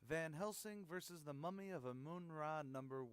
Van Helsing vs. the Mummy of Amun-Ra #1.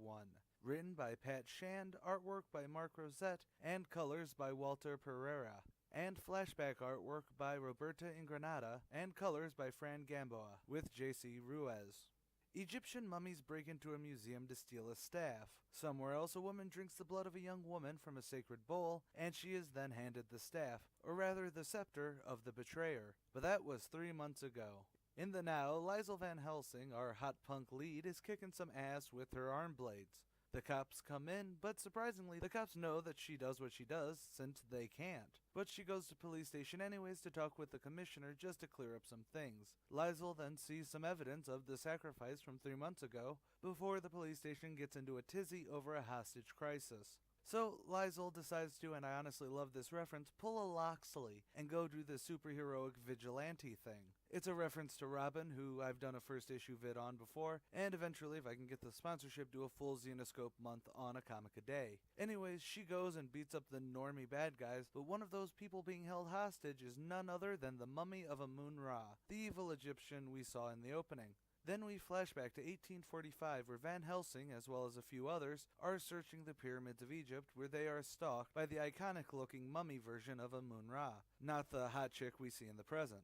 Written by Pat Shand, artwork by Mark Rosette, and colors by Walter Pereira. And flashback artwork by Roberta Ingranata, and colors by Fran Gamboa, with J.C. Ruiz. Egyptian mummies break into a museum to steal a staff. Somewhere else, a woman drinks the blood of a young woman from a sacred bowl, and she is then handed the staff, or rather the scepter, of the betrayer. But that was 3 months ago. In the now, Liesl Van Helsing, our hot punk lead, is kicking some ass with her arm blades. The cops come in, but surprisingly, the cops know that she does what she does, since they can't. But she goes to police station anyways to talk with the commissioner just to clear up some things. Liesl then sees some evidence of the sacrifice from 3 months ago, before the police station gets into a tizzy over a hostage crisis. So Liesl decides to, and I honestly love this reference, pull a Loxley and go do the superheroic vigilante thing. It's a reference to Robin, who I've done a first issue vid on before, and eventually, if I can get the sponsorship, do a full Zenescope month on a comic a day. Anyways, she goes and beats up the normie bad guys, but one of those people being held hostage is none other than the mummy of Amun-Ra, the evil Egyptian we saw in the opening. Then we flash back to 1845, where Van Helsing, as well as a few others, are searching the pyramids of Egypt, where they are stalked by the iconic-looking mummy version of Amun-Ra, not the hot chick we see in the present.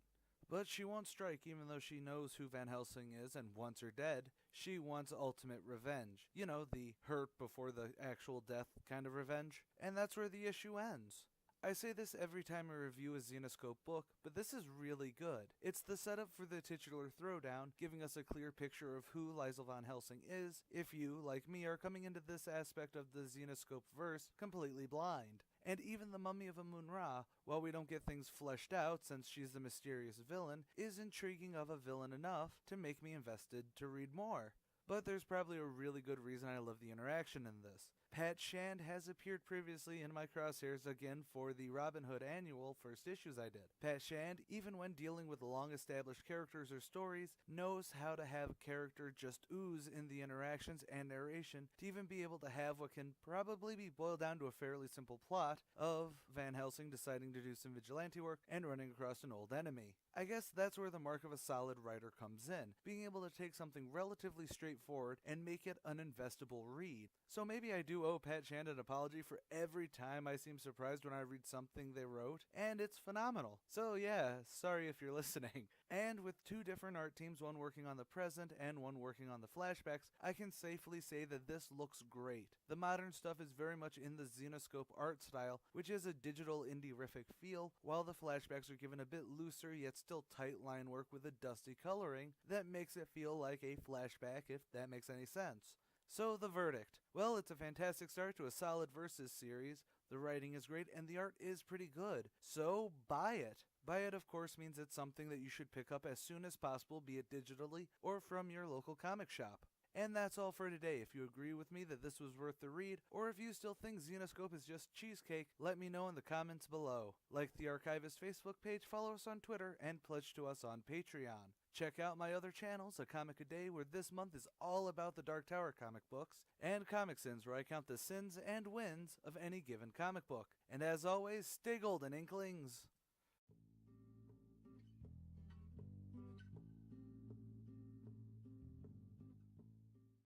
But she won't strike even though she knows who Van Helsing is and wants her dead. She wants ultimate revenge. You know, the hurt before the actual death kind of revenge. And that's where the issue ends. I say this every time I review a Zenescope book, but this is really good. It's the setup for the titular throwdown, giving us a clear picture of who Liesl Van Helsing is, if you, like me, are coming into this aspect of the Zenescope verse completely blind. And even the mummy of Amun-Ra, while we don't get things fleshed out since she's the mysterious villain, is intriguing of a villain enough to make me invested to read more. But there's probably a really good reason I love the interaction in this. Pat Shand has appeared previously in my crosshairs again for the Robin Hood annual first issues I did. Pat Shand, even when dealing with long-established characters or stories, knows how to have a character just ooze in the interactions and narration to even be able to have what can probably be boiled down to a fairly simple plot of Van Helsing deciding to do some vigilante work and running across an old enemy. I guess that's where the mark of a solid writer comes in, being able to take something relatively straightforward and make it an investable read. So maybe I do owe Pat Shand an apology for every time I seem surprised when I read something they wrote, and it's phenomenal. So yeah, sorry if you're listening. And with 2 different art teams, one working on the present and one working on the flashbacks, I can safely say that this looks great. The modern stuff is very much in the Zenescope art style, which is a digital indie-rific feel, while the flashbacks are given a bit looser yet still tight line work with a dusty coloring that makes it feel like a flashback, if that makes any sense. So the verdict. Well, it's a fantastic start to a solid Versus series, the writing is great, and the art is pretty good. So buy it. Buy it, of course, means it's something that you should pick up as soon as possible, be it digitally or from your local comic shop. And that's all for today. If you agree with me that this was worth the read, or if you still think Zenescope is just cheesecake, let me know in the comments below. Like the Archivist Facebook page, follow us on Twitter, and pledge to us on Patreon. Check out my other channels, A Comic a Day, where this month is all about the Dark Tower comic books, and ComicSins, where I count the sins and wins of any given comic book. And as always, stay golden, Inklings!